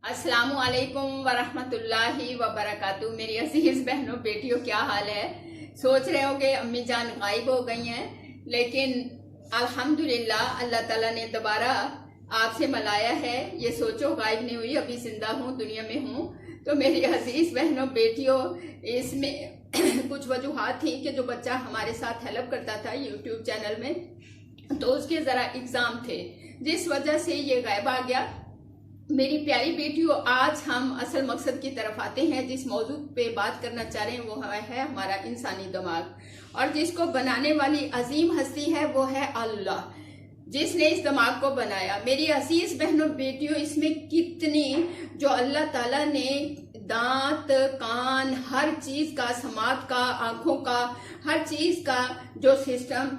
अस्सलामु अलैकुम वरहमतुल्लाहि वबरकातुहू। मेरी अजीज बहनों बेटियों, क्या हाल है। सोच रहे होगे अम्मी जान गायब हो गई हैं, लेकिन अल्हम्दुलिल्लाह अल्लाह ताला ने दोबारा आपसे मिलाया है। ये सोचो गायब नहीं हुई, अभी जिंदा हूँ, दुनिया में हूँ। तो मेरी अजीज बहनों बेटियों, इसमें कुछ वजूहात थी कि जो बच्चा हमारे साथ हेल्प करता था यूट्यूब चैनल में, तो उसके ज़रा एग्ज़ाम थे, जिस वजह से ये गायब आ गया। मेरी प्यारी बेटियों, आज हम असल मकसद की तरफ आते हैं। जिस मौजू पे बात करना चाह रहे हैं वो है हमारा इंसानी दिमाग, और जिसको बनाने वाली अजीम हस्ती है वो है अल्लाह, जिसने इस दिमाग को बनाया। मेरी अजीज बहनों बेटियों, इसमें कितनी जो अल्लाह ताला ने दांत, कान, हर चीज का, समात का, आंखों का, हर चीज का जो सिस्टम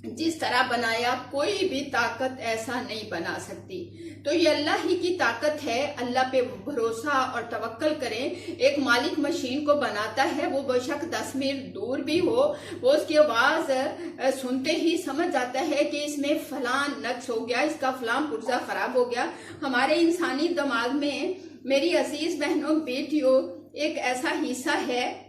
जिस तरह बनाया, कोई भी ताकत ऐसा नहीं बना सकती। तो ये अल्लाह ही की ताकत है। अल्लाह पे भरोसा और तवक्कल करें। एक मालिक मशीन को बनाता है, वो बेशक 10 मील दूर भी हो, वो उसकी आवाज सुनते ही समझ जाता है कि इसमें फलां नक्स हो गया, इसका फलां पुर्जा खराब हो गया। हमारे इंसानी दिमाग में मेरी अजीज बहनों बेटियों एक ऐसा हिस्सा है,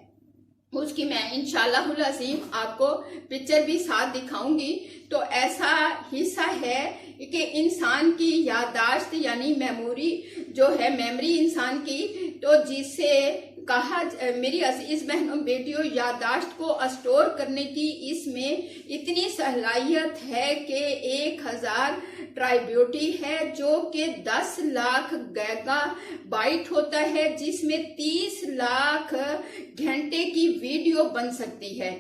उसकी मैं इंशाअल्लाहुल अज़ीम आपको पिक्चर भी साथ दिखाऊंगी। तो ऐसा हिस्सा है कि इंसान की याददाश्त यानी मेमोरी जो है, मेमोरी इंसान की, तो जिससे कहा मेरी अजीज बहनों बेटियों, याददाश्त को स्टोर करने की इसमें इतनी सलाहियत है कि 1000 ट्राइब्यूटी है, जो कि 10 लाख गैगा बाइट होता है, जिसमें 30 लाख घंटे की वीडियो बन सकती है।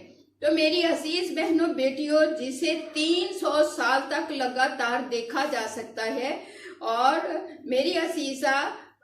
तो मेरी अजीज बहनों बेटियों, जिसे 300 साल तक लगातार देखा जा सकता है। और मेरी अजीजा,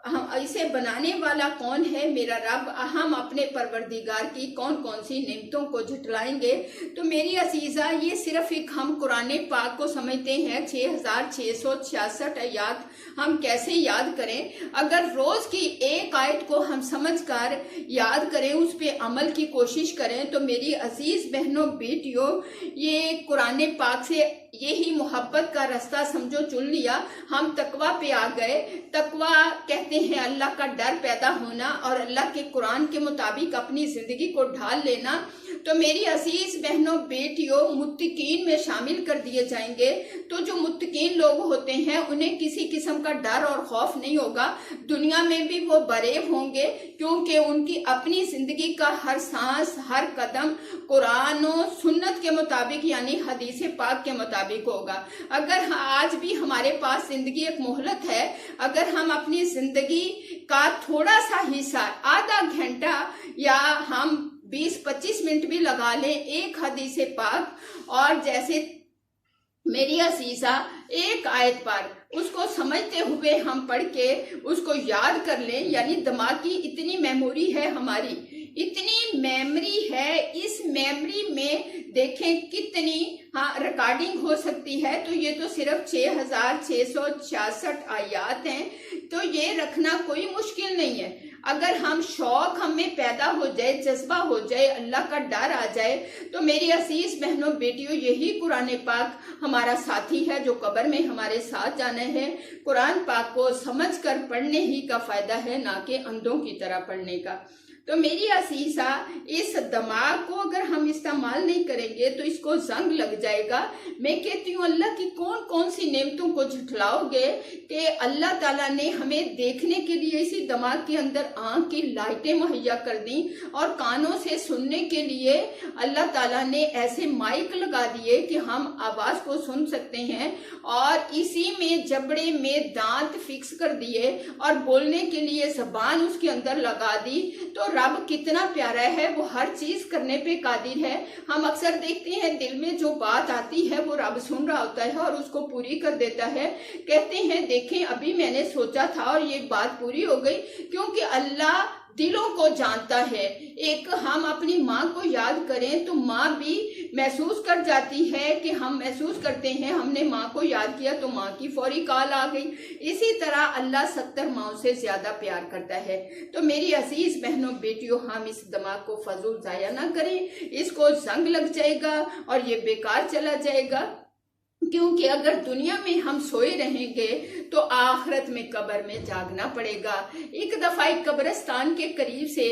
हम इसे बनाने वाला कौन है? मेरा रब। हम अपने परवरदिगार की कौन कौन सी नेमतों को झुटलाएंगे? तो मेरी अजीजा, ये सिर्फ एक हम कुरान पाक को समझते हैं, 6666 आयत हम कैसे याद करें? अगर रोज की एक आयत को हम समझकर याद करें, उस पर अमल की कोशिश करें, तो मेरी अजीज बहनों बेटियों, ये कुरान पाक से यही मोहब्बत का रास्ता समझो चुन लिया। हम तकवा पे आ गए। तकवा कहते हैं अल्लाह का डर पैदा होना और अल्लाह के कुरान के मुताबिक अपनी जिंदगी को ढाल लेना। तो मेरी अजीज बहनों बेटियों, मुत्तकीन में शामिल कर दिए जाएंगे। तो जो मुत्तकीन लोग होते हैं, उन्हें किसी किस्म का डर और खौफ नहीं होगा। दुनिया में भी वो बरेव होंगे, क्योंकि उनकी अपनी जिंदगी का हर सांस, हर कदम कुरान और सुन्नत के मुताबिक यानी हदीस पाक के मुताबिक होगा। अगर आज भी हमारे पास जिंदगी एक मोहलत है, अगर हम अपनी जिंदगी का थोड़ा सा हिस्सा, आधा घंटा या हम 20-25 मिनट भी लगा लें एक हदीस पाक, और जैसे मेरी अजीजा एक आयत पर उसको समझते हुए हम पढ़ के उसको याद कर लें, यानी दिमाग की इतनी मेमोरी है हमारी, इतनी मेमोरी है। इस मेमोरी में देखें कितनी रिकॉर्डिंग हो सकती है। तो ये तो सिर्फ 6666 आयत हैं, तो ये रखना कोई मुश्किल नहीं है। अगर हम शौक हमें पैदा हो जाए, जज्बा हो जाए, अल्लाह का डर आ जाए, तो मेरी अजीज बहनों बेटियों, यही कुरान पाक हमारा साथी है जो कब्र में हमारे साथ जाना है। कुरान पाक को समझकर पढ़ने ही का फायदा है, ना कि अंधों की तरह पढ़ने का। तो मेरी अजीजा, इस दिमाग को अगर हम इस्तेमाल नहीं करेंगे तो इसको जंग लग जाएगा। मैं कहती हूँ, अल्लाह की कौन कौन सी नेमतों को झुठलाओगे कि अल्लाह ताला ने हमें देखने के लिए इसी दिमाग के अंदर आंख की लाइटें मुहैया कर दी, और कानों से सुनने के लिए अल्लाह ताला ने ऐसे माइक लगा दिए कि हम आवाज को सुन सकते हैं, और इसी में जबड़े में दांत फिक्स कर दिए और बोलने के लिए जबान उसके अंदर लगा दी। तो रब कितना प्यारा है, वो हर चीज करने पे कादिर है। हम अक्सर देखते हैं दिल में जो बात आती है वो रब सुन रहा होता है और उसको पूरी कर देता है। कहते हैं देखें, अभी मैंने सोचा था और ये बात पूरी हो गई, क्योंकि अल्लाह दिलों को जानता है। एक हम अपनी माँ को याद करें तो माँ भी महसूस कर जाती है कि हम महसूस करते हैं हमने माँ को याद किया तो माँ की फौरी कॉल आ गई। इसी तरह अल्लाह 70 माओं से ज्यादा प्यार करता है। तो मेरी अजीज बहनों बेटियों, हम इस दिमाग को फजूल जाया ना करें, इसको जंग लग जाएगा और ये बेकार चला जाएगा। क्योंकि अगर दुनिया में हम सोए रहेंगे तो आखिरत में कब्र में जागना पड़ेगा। एक दफा एक कब्रिस्तान के करीब से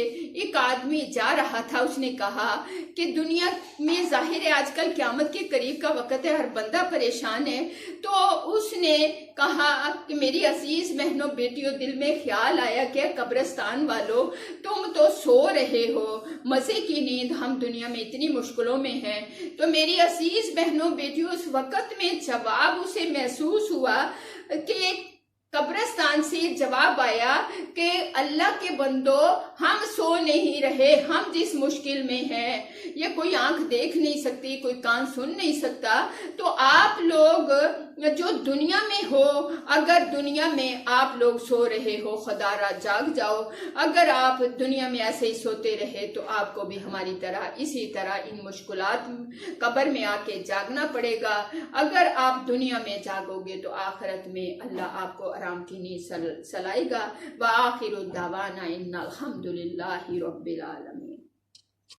एक आदमी जा रहा था। उसने कहा कि दुनिया में जाहिर है आजकल क़यामत के करीब का वक्त है, हर बंदा परेशान है। तो उसने कहा कि मेरी अजीज बहनों बेटियों, दिल में ख्याल आया कि कब्रिस्तान वालों, तुम तो सो रहे हो, मजे की नींद, हम दुनिया में इतनी मुश्किलों में हैं। तो मेरी अजीज बहनों बेटियों, उस वक्त में जवाब उसे महसूस हुआ कि कब्रिस्तान से जवाब आया कि अल्लाह के बंदो, हम सो नहीं रहे, हम जिस मुश्किल में हैं, ये कोई आंख देख नहीं सकती, कोई कान सुन नहीं सकता। तो आप लोग जो दुनिया में हो, अगर दुनिया में आप लोग सो रहे हो, खुदारा जाग जाओ। अगर आप दुनिया में ऐसे ही सोते रहे तो आपको भी हमारी तरह इसी तरह इन मुश्किलात कब्र में आके जागना पड़ेगा। अगर आप दुनिया में जागोगे तो आखिरत में अल्लाह आपको आराम की नींद सलाएगा। व आखिरु दावाना इन्नल हम्दुलिल्लाहि रब्बिल आलमीन।